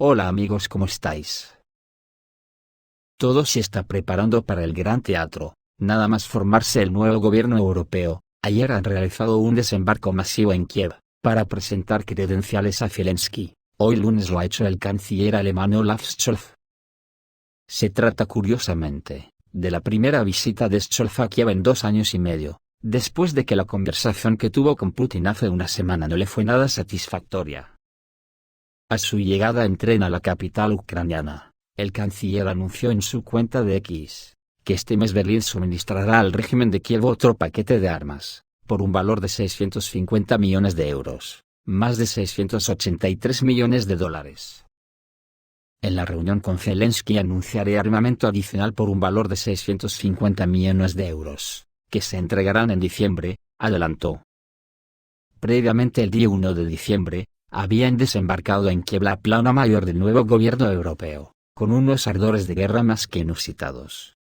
Hola amigos, ¿cómo estáis? Todo se está preparando para el Gran Teatro, nada más formarse el nuevo gobierno europeo. Ayer han realizado un desembarco masivo en Kiev, para presentar credenciales a Zelensky. Hoy lunes lo ha hecho el canciller alemán Olaf Scholz. Se trata curiosamente, de la primera visita de Scholz a Kiev en 2 años y medio, después de que la conversación que tuvo con Putin hace una semana no le fue nada satisfactoria. A su llegada en tren a la capital ucraniana, el canciller anunció en su cuenta de X, que este mes Berlín suministrará al régimen de Kiev otro paquete de armas, por un valor de 650 millones de euros, más de 683 millones de dólares. En la reunión con Zelensky anunciaré armamento adicional por un valor de 650 millones de euros, que se entregarán en diciembre, adelantó. Previamente el día 1 de diciembre, habían desembarcado en Kiev la plana mayor del nuevo gobierno europeo, con unos ardores de guerra más que inusitados.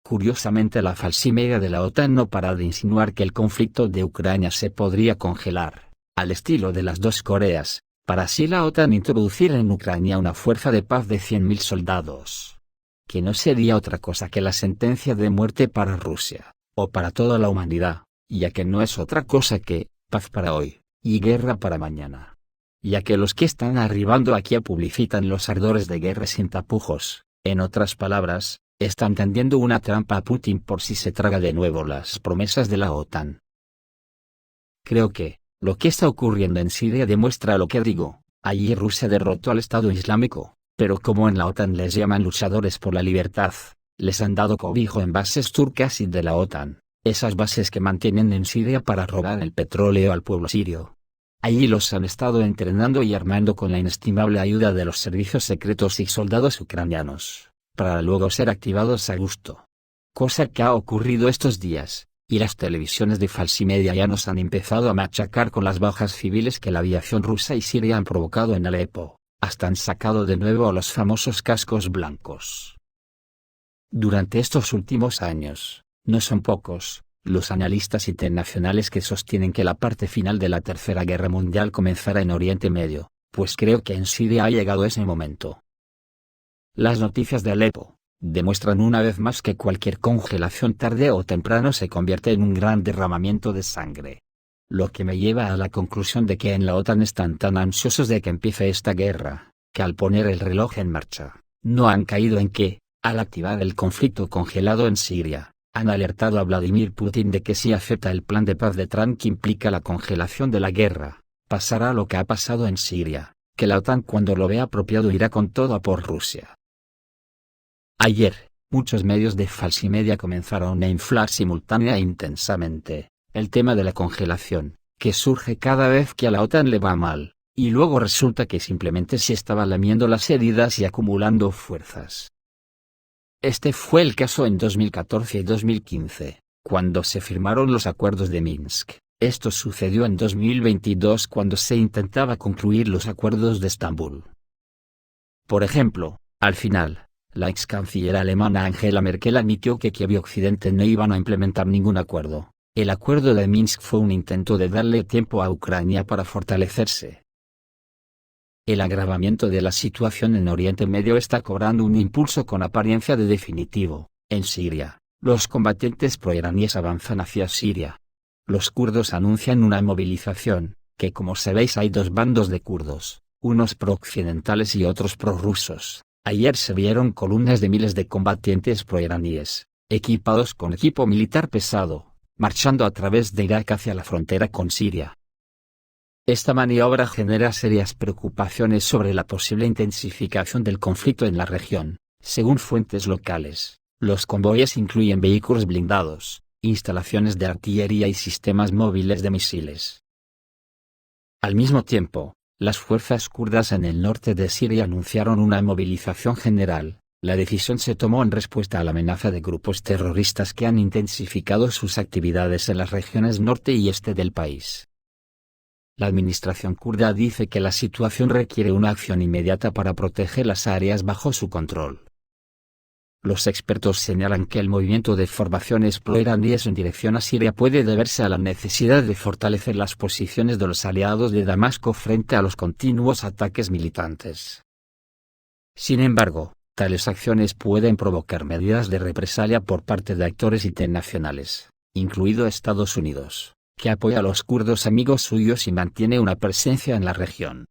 Curiosamente la falsimedia de la OTAN no para de insinuar que el conflicto de Ucrania se podría congelar, al estilo de las dos Coreas, para así la OTAN introducir en Ucrania una fuerza de paz de 100.000 soldados. Que no sería otra cosa que la sentencia de muerte para Rusia, o para toda la humanidad, ya que no es otra cosa que, paz para hoy, y guerra para mañana. Ya que los que están arribando aquí publicitan los ardores de guerra sin tapujos, en otras palabras, están tendiendo una trampa a Putin por si se traga de nuevo las promesas de la OTAN. Creo que, lo que está ocurriendo en Siria demuestra lo que digo. Allí Rusia derrotó al Estado Islámico, pero como en la OTAN les llaman luchadores por la libertad, les han dado cobijo en bases turcas y de la OTAN, esas bases que mantienen en Siria para robar el petróleo al pueblo sirio. Allí los han estado entrenando y armando con la inestimable ayuda de los servicios secretos y soldados ucranianos, para luego ser activados a gusto. Cosa que ha ocurrido estos días. Y las televisiones de falsimedia ya nos han empezado a machacar con las bajas civiles que la aviación rusa y siria han provocado en Alepo, hasta han sacado de nuevo a los famosos cascos blancos. Durante estos últimos años, no son pocos, los analistas internacionales que sostienen que la parte final de la Tercera Guerra Mundial comenzará en Oriente Medio, pues creo que en Siria ha llegado ese momento. Las noticias de Alepo demuestran una vez más que cualquier congelación tarde o temprano se convierte en un gran derramamiento de sangre. Lo que me lleva a la conclusión de que en la OTAN están tan ansiosos de que empiece esta guerra, que al poner el reloj en marcha, no han caído en que, al activar el conflicto congelado en Siria, han alertado a Vladimir Putin de que si acepta el plan de paz de Trump que implica la congelación de la guerra, pasará lo que ha pasado en Siria, que la OTAN cuando lo vea apropiado irá con todo a por Rusia. Ayer, muchos medios de falsimedia comenzaron a inflar simultánea e intensamente el tema de la congelación, que surge cada vez que a la OTAN le va mal, y luego resulta que simplemente se estaba lamiendo las heridas y acumulando fuerzas. Este fue el caso en 2014 y 2015, cuando se firmaron los acuerdos de Minsk. Esto sucedió en 2022 cuando se intentaba concluir los acuerdos de Estambul. Por ejemplo, al final, la ex canciller alemana Angela Merkel admitió que Kiev y Occidente no iban a implementar ningún acuerdo. El acuerdo de Minsk fue un intento de darle tiempo a Ucrania para fortalecerse. El agravamiento de la situación en Oriente Medio está cobrando un impulso con apariencia de definitivo. En Siria, los combatientes proiraníes avanzan hacia Siria. Los kurdos anuncian una movilización, que como sabéis hay dos bandos de kurdos, unos pro-occidentales y otros prorrusos. Ayer se vieron columnas de miles de combatientes proiraníes, equipados con equipo militar pesado, marchando a través de Irak hacia la frontera con Siria. Esta maniobra genera serias preocupaciones sobre la posible intensificación del conflicto en la región. Según fuentes locales, los convoyes incluyen vehículos blindados, instalaciones de artillería y sistemas móviles de misiles. Al mismo tiempo, las fuerzas kurdas en el norte de Siria anunciaron una movilización general. La decisión se tomó en respuesta a la amenaza de grupos terroristas que han intensificado sus actividades en las regiones norte y este del país. La administración kurda dice que la situación requiere una acción inmediata para proteger las áreas bajo su control. Los expertos señalan que el movimiento de formaciones pro-iraníes en dirección a Siria puede deberse a la necesidad de fortalecer las posiciones de los aliados de Damasco frente a los continuos ataques militantes. Sin embargo, tales acciones pueden provocar medidas de represalia por parte de actores internacionales, incluido Estados Unidos, que apoya a los kurdos amigos suyos y mantiene una presencia en la región.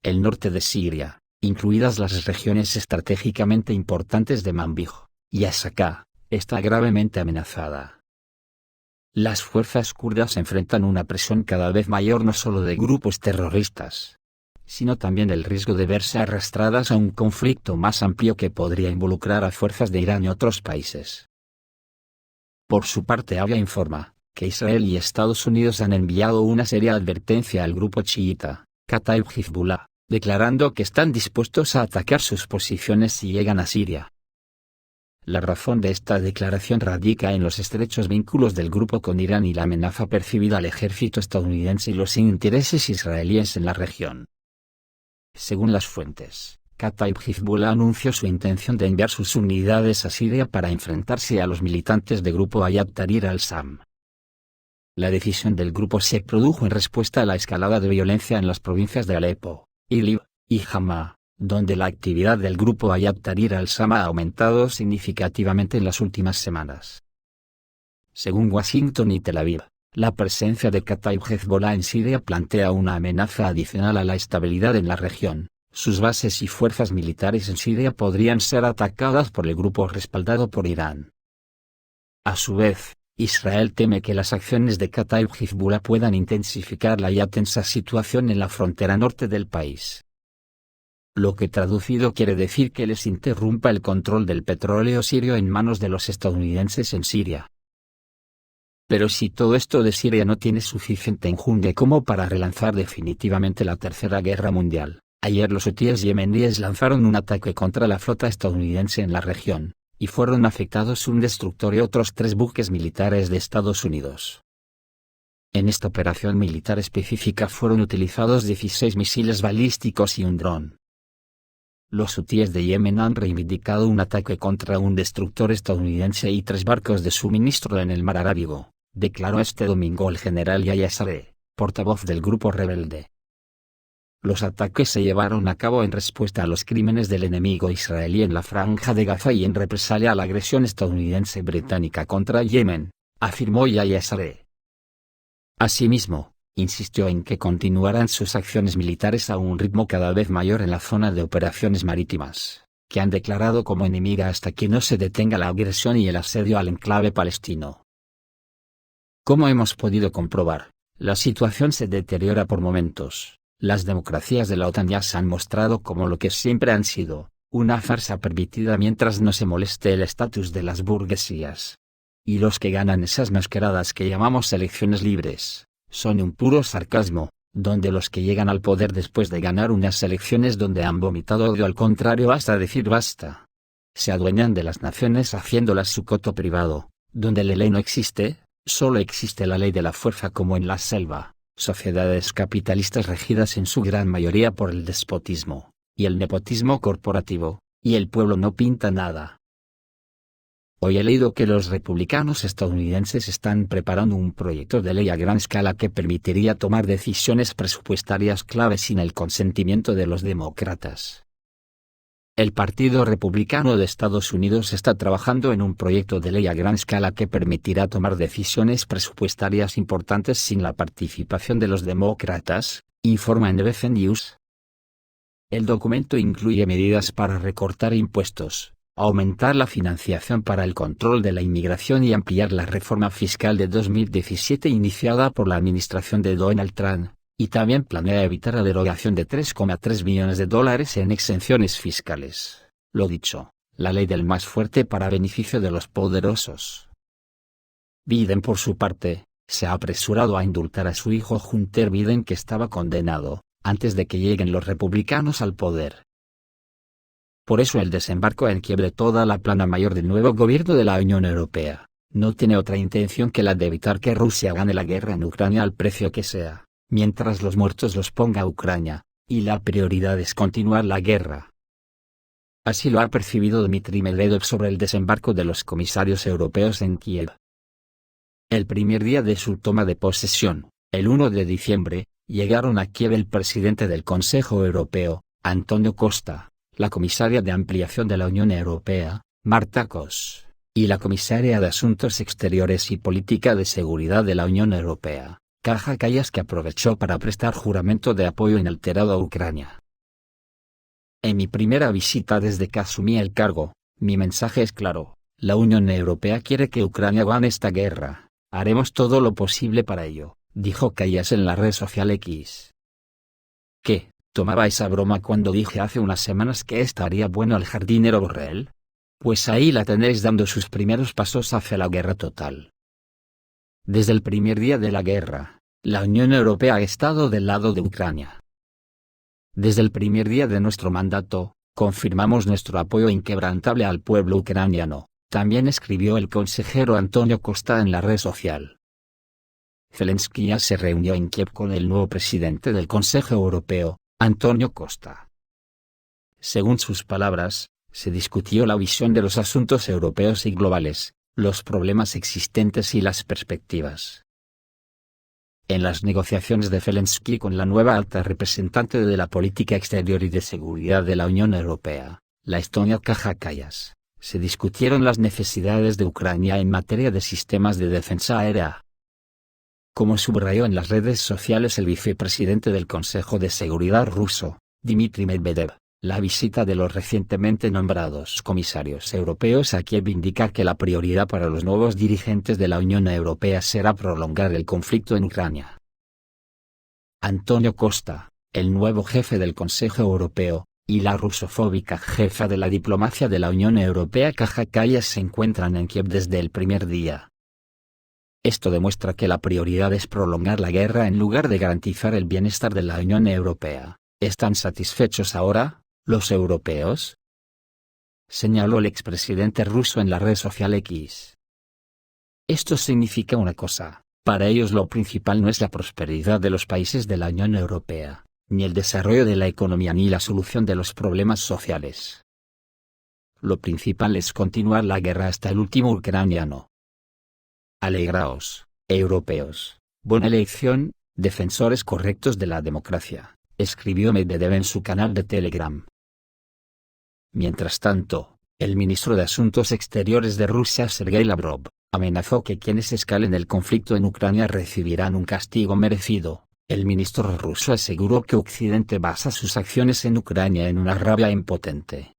El norte de Siria, incluidas las regiones estratégicamente importantes de Manbij y Asaka, está gravemente amenazada. Las fuerzas kurdas enfrentan una presión cada vez mayor no solo de grupos terroristas, sino también el riesgo de verse arrastradas a un conflicto más amplio que podría involucrar a fuerzas de Irán y otros países. Por su parte, Avia informa que Israel y Estados Unidos han enviado una seria advertencia al grupo chiita, Kataib Hezbollah, declarando que están dispuestos a atacar sus posiciones si llegan a Siria. La razón de esta declaración radica en los estrechos vínculos del grupo con Irán y la amenaza percibida al ejército estadounidense y los intereses israelíes en la región. Según las fuentes, Kataib Hezbollah anunció su intención de enviar sus unidades a Siria para enfrentarse a los militantes del grupo Hayat Tahrir al-Sham. La decisión del grupo se produjo en respuesta a la escalada de violencia en las provincias de Alepo, Idlib y Hama, donde la actividad del grupo Hayat Tahrir al-Sham ha aumentado significativamente en las últimas semanas. Según Washington y Tel Aviv, la presencia de Kataib Hezbollah en Siria plantea una amenaza adicional a la estabilidad en la región. Sus bases y fuerzas militares en Siria podrían ser atacadas por el grupo respaldado por Irán. A su vez, Israel teme que las acciones de Kataib Hezbollah puedan intensificar la ya tensa situación en la frontera norte del país. Lo que traducido quiere decir que les interrumpa el control del petróleo sirio en manos de los estadounidenses en Siria. Pero si todo esto de Siria no tiene suficiente enjundia como para relanzar definitivamente la Tercera Guerra Mundial, ayer los hutíes yemeníes lanzaron un ataque contra la flota estadounidense en la región, y fueron afectados un destructor y otros 3 buques militares de Estados Unidos. En esta operación militar específica fueron utilizados 16 misiles balísticos y un dron. Los hutíes de Yemen han reivindicado un ataque contra un destructor estadounidense y 3 barcos de suministro en el mar Arábigo, declaró este domingo el general Yahya Saree, portavoz del grupo rebelde. Los ataques se llevaron a cabo en respuesta a los crímenes del enemigo israelí en la Franja de Gaza y en represalia a la agresión estadounidense británica contra Yemen, afirmó Yahya Saree. Asimismo, insistió en que continuarán sus acciones militares a un ritmo cada vez mayor en la zona de operaciones marítimas, que han declarado como enemiga hasta que no se detenga la agresión y el asedio al enclave palestino. Como hemos podido comprobar, la situación se deteriora por momentos. Las democracias de la OTAN ya se han mostrado como lo que siempre han sido, una farsa permitida mientras no se moleste el estatus de las burguesías. Y los que ganan esas mascaradas que llamamos elecciones libres, son un puro sarcasmo, donde los que llegan al poder después de ganar unas elecciones donde han vomitado odio al contrario basta decir basta. Se adueñan de las naciones haciéndolas su coto privado, donde la ley no existe, solo existe la ley de la fuerza como en la selva. Sociedades capitalistas regidas en su gran mayoría por el despotismo, y el nepotismo corporativo, y el pueblo no pinta nada. Hoy he leído que los republicanos estadounidenses están preparando un proyecto de ley a gran escala que permitiría tomar decisiones presupuestarias clave sin el consentimiento de los demócratas. El Partido Republicano de Estados Unidos está trabajando en un proyecto de ley a gran escala que permitirá tomar decisiones presupuestarias importantes sin la participación de los demócratas, informa NBC News. El documento incluye medidas para recortar impuestos, aumentar la financiación para el control de la inmigración y ampliar la reforma fiscal de 2017 iniciada por la administración de Donald Trump. Y también planea evitar la derogación de $3,3 billones en exenciones fiscales. Lo dicho, la ley del más fuerte para beneficio de los poderosos. Biden por su parte, se ha apresurado a indultar a su hijo Hunter Biden que estaba condenado, antes de que lleguen los republicanos al poder. Por eso el desembarco en Kiev de toda la plana mayor del nuevo gobierno de la Unión Europea, no tiene otra intención que la de evitar que Rusia gane la guerra en Ucrania al precio que sea. Mientras los muertos los ponga Ucrania, y la prioridad es continuar la guerra. Así lo ha percibido Dmitry Medvedev sobre el desembarco de los comisarios europeos en Kiev. El primer día de su toma de posesión, el 1 de diciembre, llegaron a Kiev el presidente del Consejo Europeo, Antonio Costa, la comisaria de Ampliación de la Unión Europea, Marta Kos, y la comisaria de Asuntos Exteriores y Política de Seguridad de la Unión Europea, Kaja Kallas, que aprovechó para prestar juramento de apoyo inalterado a Ucrania. En mi primera visita desde que asumí el cargo, mi mensaje es claro: la Unión Europea quiere que Ucrania gane esta guerra, haremos todo lo posible para ello, dijo Kallas en la red social X. ¿Qué, tomabais a broma cuando dije hace unas semanas que estaría bueno el jardinero Borrell? Pues ahí la tenéis dando sus primeros pasos hacia la guerra total. Desde el primer día de la guerra, la Unión Europea ha estado del lado de Ucrania. Desde el primer día de nuestro mandato, confirmamos nuestro apoyo inquebrantable al pueblo ucraniano, también escribió el consejero Antonio Costa en la red social. Zelensky ya se reunió en Kiev con el nuevo presidente del Consejo Europeo, Antonio Costa. Según sus palabras, se discutió la visión de los asuntos europeos y globales, los problemas existentes y las perspectivas. En las negociaciones de Zelensky con la nueva alta representante de la política exterior y de seguridad de la Unión Europea, la estonia Kaja Kallas, se discutieron las necesidades de Ucrania en materia de sistemas de defensa aérea. Como subrayó en las redes sociales el vicepresidente del Consejo de Seguridad ruso, Dmitry Medvedev, la visita de los recientemente nombrados comisarios europeos a Kiev indica que la prioridad para los nuevos dirigentes de la Unión Europea será prolongar el conflicto en Ucrania. Antonio Costa, el nuevo jefe del Consejo Europeo, y la rusofóbica jefa de la diplomacia de la Unión Europea Kaja Kallas se encuentran en Kiev desde el primer día. Esto demuestra que la prioridad es prolongar la guerra en lugar de garantizar el bienestar de la Unión Europea. ¿Están satisfechos ahora los europeos?, señaló el expresidente ruso en la red social X. Esto significa una cosa: para ellos lo principal no es la prosperidad de los países de la Unión Europea, ni el desarrollo de la economía ni la solución de los problemas sociales. Lo principal es continuar la guerra hasta el último ucraniano. Alegraos, europeos, buena elección, defensores correctos de la democracia, escribió Medvedev en su canal de Telegram. Mientras tanto, el ministro de Asuntos Exteriores de Rusia Sergei Lavrov amenazó que quienes escalen el conflicto en Ucrania recibirán un castigo merecido. El ministro ruso aseguró que Occidente basa sus acciones en Ucrania en una rabia impotente.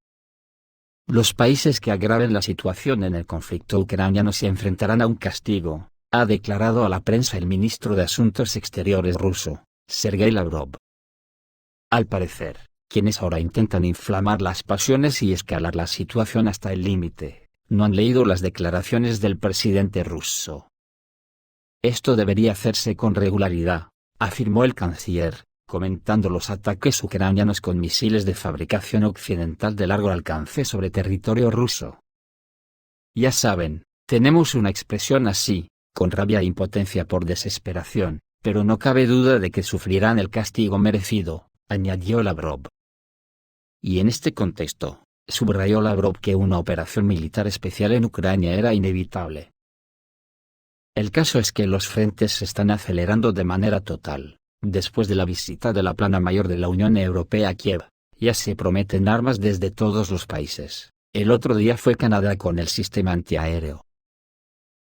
Los países que agraven la situación en el conflicto ucraniano se enfrentarán a un castigo, ha declarado a la prensa el ministro de Asuntos Exteriores ruso, Sergei Lavrov. Al parecer, quienes ahora intentan inflamar las pasiones y escalar la situación hasta el límite, no han leído las declaraciones del presidente ruso. Esto debería hacerse con regularidad, afirmó el canciller, comentando los ataques ucranianos con misiles de fabricación occidental de largo alcance sobre territorio ruso. Ya saben, tenemos una expresión así, con rabia e impotencia por desesperación, pero no cabe duda de que sufrirán el castigo merecido, añadió Lavrov. Y en este contexto, subrayó Lavrov que una operación militar especial en Ucrania era inevitable. El caso es que los frentes se están acelerando de manera total. Después de la visita de la plana mayor de la Unión Europea a Kiev, ya se prometen armas desde todos los países. El otro día fue Canadá con el sistema antiaéreo.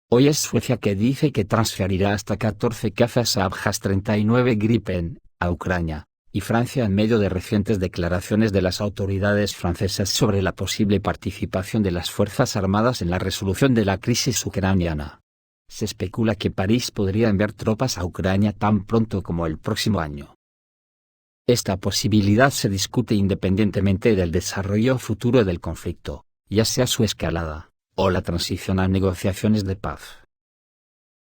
Hoy es Suecia que dice que transferirá hasta 14 cazas Abjas 39 Gripen a Ucrania, y Francia en medio de recientes declaraciones de las autoridades francesas sobre la posible participación de las Fuerzas Armadas en la resolución de la crisis ucraniana. Se especula que París podría enviar tropas a Ucrania tan pronto como el próximo año. Esta posibilidad se discute independientemente del desarrollo futuro del conflicto, ya sea su escalada, o la transición a negociaciones de paz.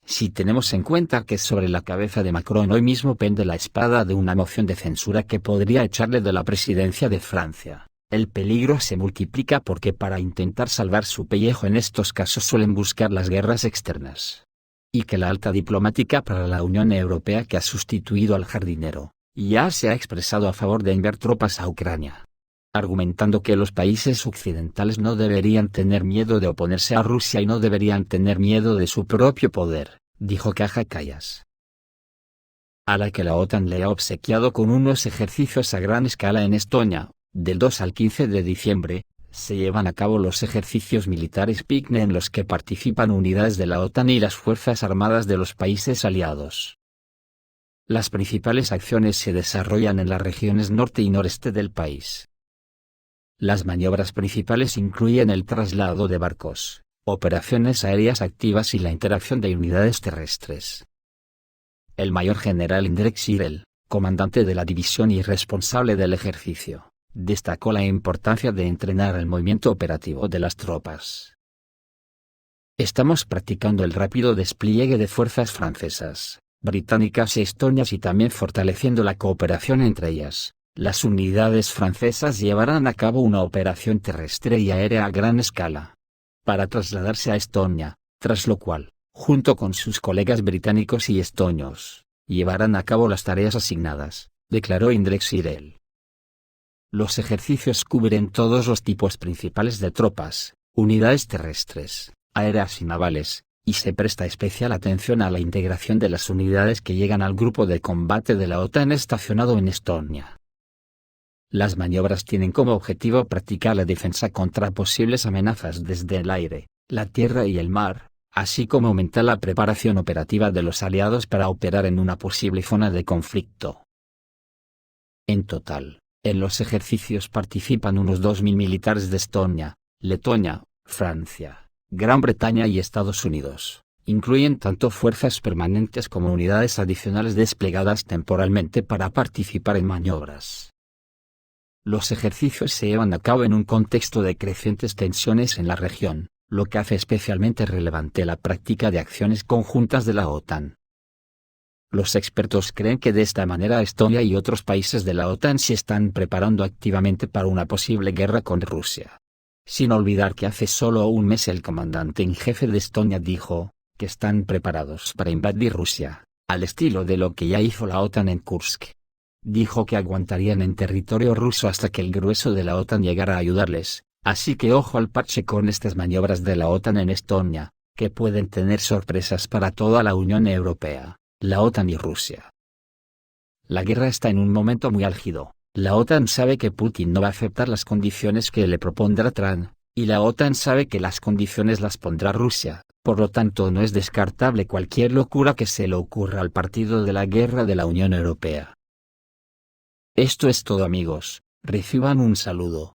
Si tenemos en cuenta que sobre la cabeza de Macron hoy mismo pende la espada de una moción de censura que podría echarle de la presidencia de Francia, el peligro se multiplica porque para intentar salvar su pellejo en estos casos suelen buscar las guerras externas. Y que la alta diplomática para la Unión Europea que ha sustituido al jardinero, ya se ha expresado a favor de enviar tropas a Ucrania. argumentando que los países occidentales no deberían tener miedo de oponerse a Rusia y no deberían tener miedo de su propio poder, dijo Kaja Kallas. A la que la OTAN le ha obsequiado con unos ejercicios a gran escala en Estonia, del 2 al 15 de diciembre, se llevan a cabo los ejercicios militares PICNE en los que participan unidades de la OTAN y las Fuerzas Armadas de los países aliados. Las principales acciones se desarrollan en las regiones norte y noreste del país. Las maniobras principales incluyen el traslado de barcos, operaciones aéreas activas y la interacción de unidades terrestres. El mayor general Indrek Sirel, comandante de la división y responsable del ejercicio, destacó la importancia de entrenar el movimiento operativo de las tropas. Estamos practicando el rápido despliegue de fuerzas francesas, británicas y estonias y también fortaleciendo la cooperación entre ellas. Las unidades francesas llevarán a cabo una operación terrestre y aérea a gran escala, para trasladarse a Estonia, tras lo cual, junto con sus colegas británicos y estonios, llevarán a cabo las tareas asignadas, declaró Indrek Sirel. Los ejercicios cubren todos los tipos principales de tropas, unidades terrestres, aéreas y navales, y se presta especial atención a la integración de las unidades que llegan al grupo de combate de la OTAN estacionado en Estonia. Las maniobras tienen como objetivo practicar la defensa contra posibles amenazas desde el aire, la tierra y el mar, así como aumentar la preparación operativa de los aliados para operar en una posible zona de conflicto. En total, en los ejercicios participan unos 2.000 militares de Estonia, Letonia, Francia, Gran Bretaña y Estados Unidos. Incluyen tanto fuerzas permanentes como unidades adicionales desplegadas temporalmente para participar en maniobras. Los ejercicios se llevan a cabo en un contexto de crecientes tensiones en la región, lo que hace especialmente relevante la práctica de acciones conjuntas de la OTAN. Los expertos creen que de esta manera Estonia y otros países de la OTAN se están preparando activamente para una posible guerra con Rusia. Sin olvidar que hace solo un mes el comandante en jefe de Estonia dijo que están preparados para invadir Rusia, al estilo de lo que ya hizo la OTAN en Kursk. Dijo que aguantarían en territorio ruso hasta que el grueso de la OTAN llegara a ayudarles, así que ojo al parche con estas maniobras de la OTAN en Estonia, que pueden tener sorpresas para toda la Unión Europea, la OTAN y Rusia. La guerra está en un momento muy álgido. La OTAN sabe que Putin no va a aceptar las condiciones que le propondrá Trump, y la OTAN sabe que las condiciones las pondrá Rusia, por lo tanto no es descartable cualquier locura que se le ocurra al partido de la guerra de la Unión Europea. Esto es todo amigos, reciban un saludo.